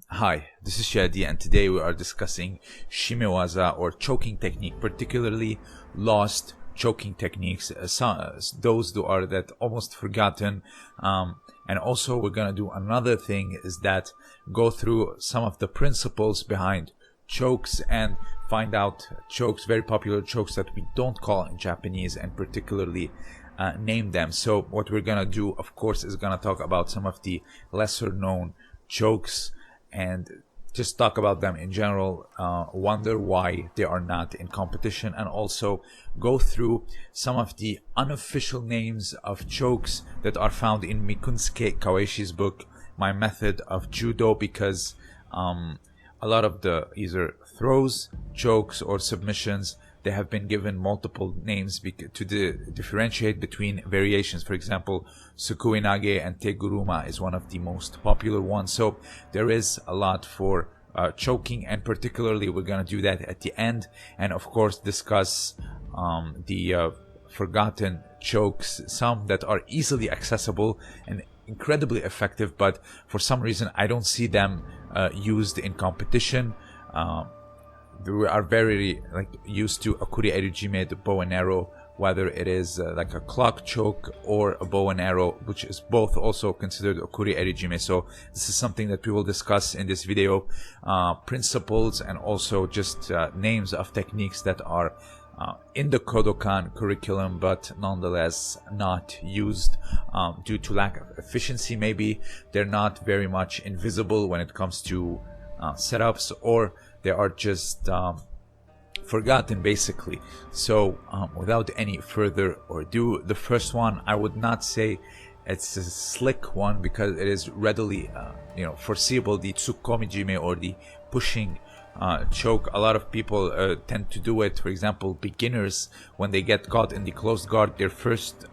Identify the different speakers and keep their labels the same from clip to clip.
Speaker 1: Hi, this is Shadi, and today we are discussing Shime Waza, or choking technique, particularly lost choking techniques, those that almost forgotten. And also we're gonna do another thing, is that go through some of the principles behind chokes and find out chokes, very popular chokes that we don't call in Japanese, and particularly name them. So what we're gonna do, of course, is gonna talk about some of the lesser known chokes and just talk about them in general, wonder why they are not in competition, and also go through some of the unofficial names of chokes that are found in Mikunsuke Kawaishi's book, My Method of Judo, because a lot of the either throws, chokes, or submissions, they have been given multiple names to differentiate between variations. For example, Sukuinage and Teguruma is one of the most popular ones. So there is a lot for choking, and particularly we're going to do that at the end. And of course, discuss the forgotten chokes, some that are easily accessible and incredibly effective, but for some reason I don't see them used in competition. We are very used to Okuri Erijime, the bow and arrow, whether it is like a clock choke or a bow and arrow, which is both also considered Okuri Erijime. So this is something that we will discuss in this video, principles and also just names of techniques that are in the Kodokan curriculum, but nonetheless not used due to lack of efficiency. Maybe they're not very much invisible when it comes to setups, or they are just forgotten basically. So without any further ado, the first one, I would not say it's a slick one because it is readily foreseeable, the Tsukumijimi, or the pushing choke. A lot of people tend to do it. For example, beginners, when they get caught in the closed guard, their first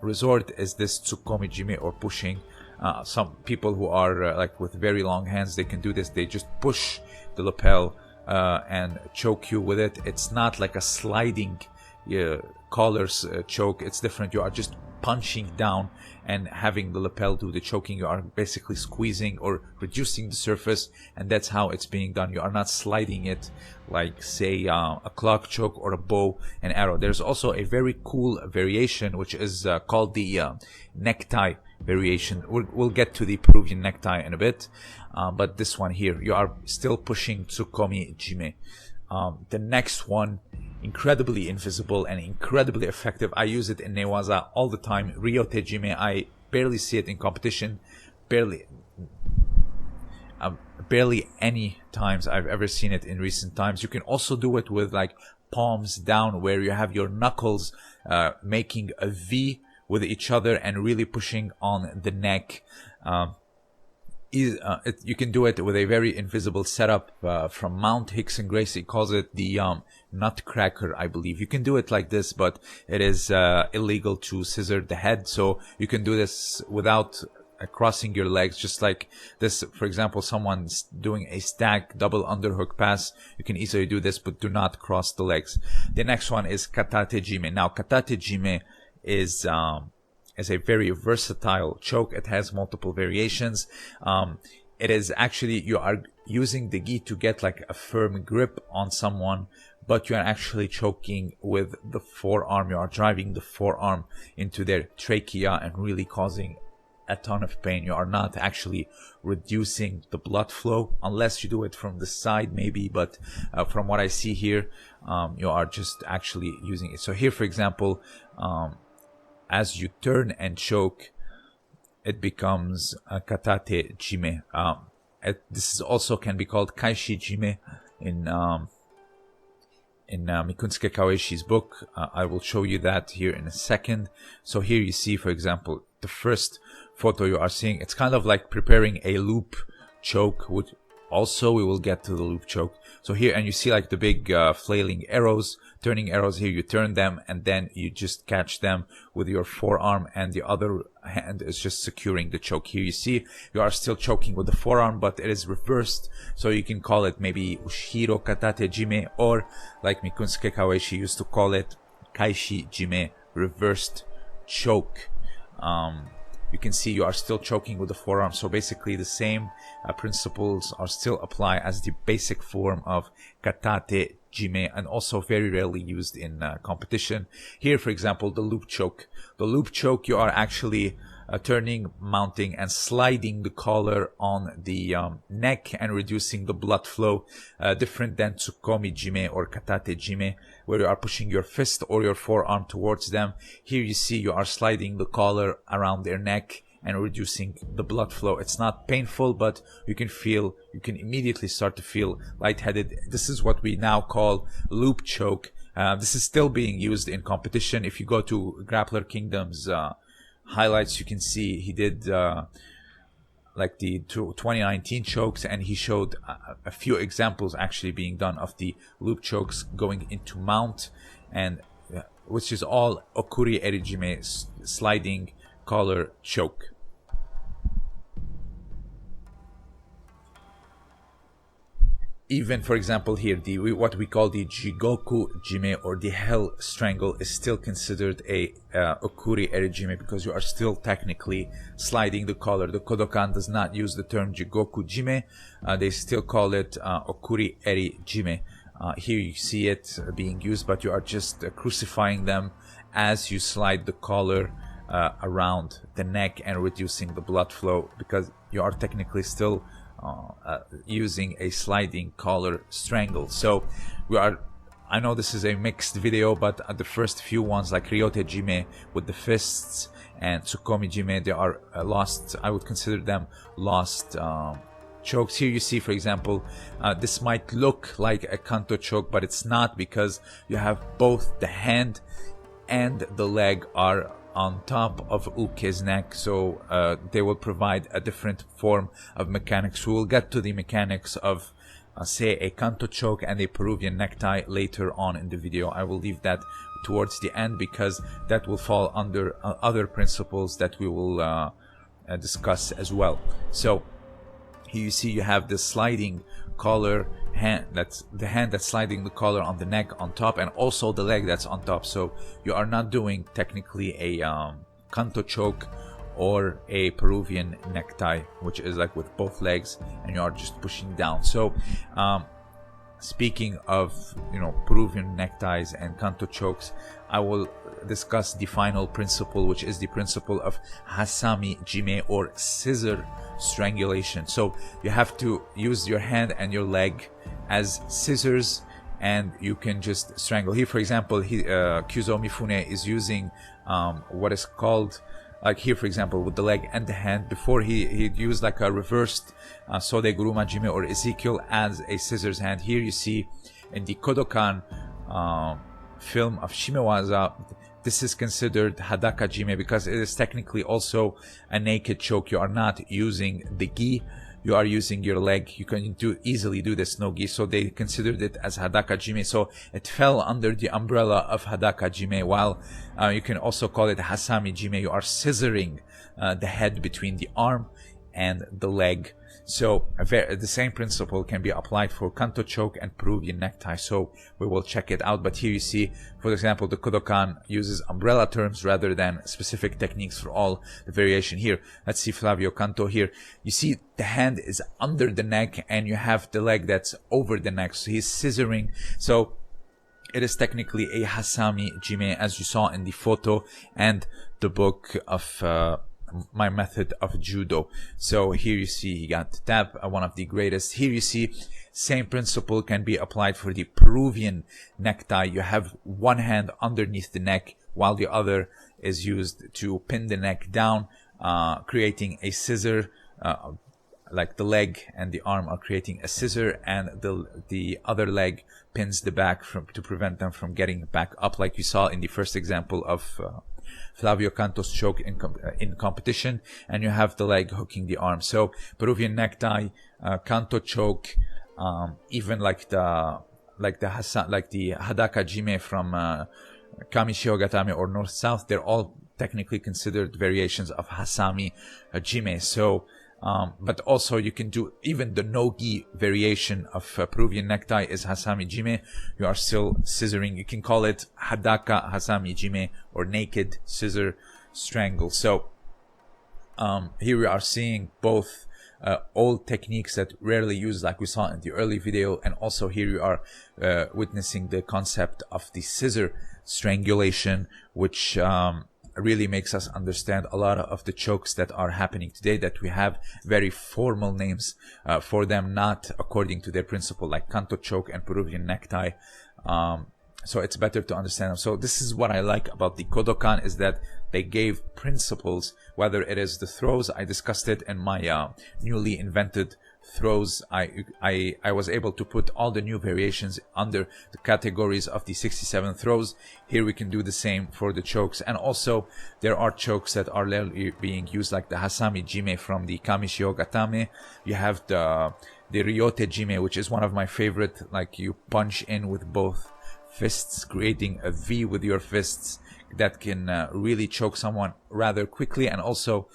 Speaker 1: resort is this Tsukumijimi, or pushing. Some people who are with very long hands, they can do this. They just push the lapel and choke you with it. It's not like a sliding collars choke. It's different. You are just punching down and having the lapel do the choking. You are basically squeezing or reducing the surface, and that's how it's being done. You are not sliding it like, say, a clock choke or a bow and arrow. There's also a very cool variation which is called the necktie variation. We'll get to the Peruvian necktie in a bit, but this one here, you are still pushing Tsukumijimi. The next one, incredibly invisible and incredibly effective. I use it in Newaza all the time. Ryotejimi. I barely see it in competition. Barely any times I've ever seen it in recent times. You can also do it with palms down, where you have your knuckles making a V with each other and really pushing on the neck. You can do it with a very invisible setup from Mount Hicks and Gracie. Calls it the Nutcracker, I believe. You can do it like this, but it is illegal to scissor the head. So you can do this without crossing your legs, just like this. For example, someone's doing a stack double underhook pass. You can easily do this, but do not cross the legs. The next one is Katatejimi. Now, Katatejimi is a very versatile choke. It has multiple variations. It is actually, you are using the gi to get a firm grip on someone, but you are actually choking with the forearm. You are driving the forearm into their trachea and really causing a ton of pain. You are not actually reducing the blood flow, unless you do it from the side maybe, but from what I see here, you are just actually using it. So here, for example, as you turn and choke, it becomes Katatejimi. This is also can be called Kaishijime in Mikunsuke Kawaishi's book. I will show you that here in a second. So here you see, for example, the first photo you are seeing, it's kind of like preparing a loop choke, which also we will get to the loop choke. So here, and you see the big flailing arrows, turning arrows. Here you turn them and then you just catch them with your forearm, and the other hand is just securing the choke. Here you see you are still choking with the forearm, but it is reversed. So you can call it maybe Ushiro Katatejimi, or like Mikunsuke Kawaishi used to call it Kaishijime, reversed choke. you can see you are still choking with the forearm. So basically the same principles are still apply as the basic form of Katatejimi, and also very rarely used in competition. Here, for example, the loop choke. The loop choke, you are actually turning, mounting, and sliding the collar on the neck and reducing the blood flow, different than Tsukumijimi or Katatejimi, where you are pushing your fist or your forearm towards them. Here you see you are sliding the collar around their neck and reducing the blood flow. It's not painful, but you can immediately start to feel lightheaded. This is what we now call loop choke. This is still being used in competition. If you go to Grappler Kingdom's highlights, you can see he did like the 2019 chokes, and he showed a few examples actually being done of the loop chokes going into mount, and which is all Okuri Erijime, sliding collar choke. Even, for example, here, what we call the Jigoku Jime, or the Hell Strangle, is still considered a Okuri Erijime, because you are still technically sliding the collar. The Kodokan does not use the term Jigoku Jime. They still call it Okuri Erijime. Here you see it being used, but you are just crucifying them as you slide the collar around the neck and reducing the blood flow, because you are technically still using a sliding collar strangle. So I know this is a mixed video, but the first few ones, like Ryotejime with the fists and Tsukumijimi, they are lost. I would consider them lost chokes. Here you see, for example, this might look like a Kanto choke, but it's not, because you have both the hand and the leg are on top of Uke's neck, so they will provide a different form of mechanics. We will get to the mechanics of say a Kanto choke and a Peruvian necktie later on in the video. I will leave that towards the end, because that will fall under other principles that we will discuss as well. So here you see you have the sliding collar hand, that's the hand that's sliding the collar on the neck on top, and also the leg that's on top. So you are not doing technically a Kanto choke or a Peruvian necktie, which is like with both legs and you are just pushing down. So speaking of, Peruvian neckties and Kanto chokes, I will discuss the final principle, which is the principle of Hasami Jime, or scissor strangulation. So you have to use your hand and your leg as scissors, and you can just strangle. Here, for example, Kyuzo Mifune is using what is called, like here, for example, with the leg and the hand. Before he used like a reversed Sode Guruma Jime or Ezekiel as a scissors hand. Here you see in the Kodokan film of Shime Waza, this is considered Hadaka Jime, because it is technically also a naked choke. You are not using the gi, you are using your leg. You can easily do this no gi, so they considered it as Hadaka Jime. So it fell under the umbrella of Hadaka Jime, while you can also call it Hasami Jime. You are scissoring the head between the arm and the leg. So the same principle can be applied for Kanto choke and Peruvian necktie, so we will check it out. But here you see, for example, the Kodokan uses umbrella terms rather than specific techniques for all the variation. Here, let's see Flavio Kanto. Here you see the hand is under the neck and you have the leg that's over the neck, so he's scissoring. So it is technically a Hasami Jime, as you saw in the photo and the book of My Method of Judo. So here you see he got tap, one of the greatest. Here you see same principle can be applied for the Peruvian necktie. You have one hand underneath the neck while the other is used to pin the neck down, creating a scissor. Like the leg and the arm are creating a scissor, and the other leg pins the back to prevent them from getting back up, like you saw in the first example of Flavio Kanto's choke in competition, and you have the leg hooking the arm. So Peruvian necktie, Kanto choke, even like the Hadaka Jime from Kamishiho Gatame or North South, they're all technically considered variations of Hasami Jime. So but also you can do even the no-gi variation of Peruvian necktie is Hasami Jime. You are still scissoring. You can call it Hadaka Hasami Jime or naked scissor strangle. So Here we are seeing both old techniques that rarely used, like we saw in the early video, and also here you are witnessing the concept of the scissor strangulation, which really makes us understand a lot of the chokes that are happening today, that we have very formal names for them, not according to their principle, like Kanto choke and Peruvian necktie. So it's better to understand them. So this is what I like about the Kodokan, is that they gave principles, whether it is the throws. I discussed it in my newly invented throws. I was able to put all the new variations under the categories of the 67 throws. Here we can do the same for the chokes. And also there are chokes that are being used, like the Tsukumijimi from the Kamishio Gatame. You have the Katatejimi, which is one of my favorite, like you punch in with both fists, creating a V with your fists that can really choke someone rather quickly, and also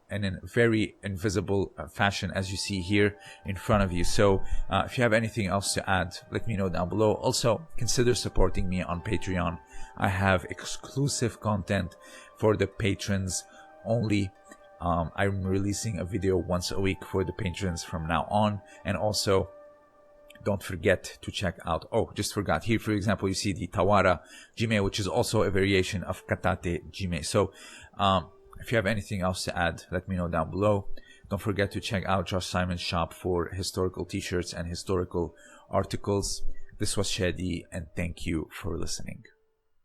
Speaker 1: in a very invisible fashion, as you see here in front of you. So if you have anything else to add, let me know down below. Also, consider supporting me on Patreon. I have exclusive content for the patrons only. I'm releasing a video once a week for the patrons from now on. And also, don't forget to check out, oh, just forgot, here for example you see the Tawara Jime, which is also a variation of Katatejimi. So if you have anything else to add, let me know down below. Don't forget to check out Josh Simon's shop for historical t-shirts and historical articles. This was Shadi, and thank you for listening.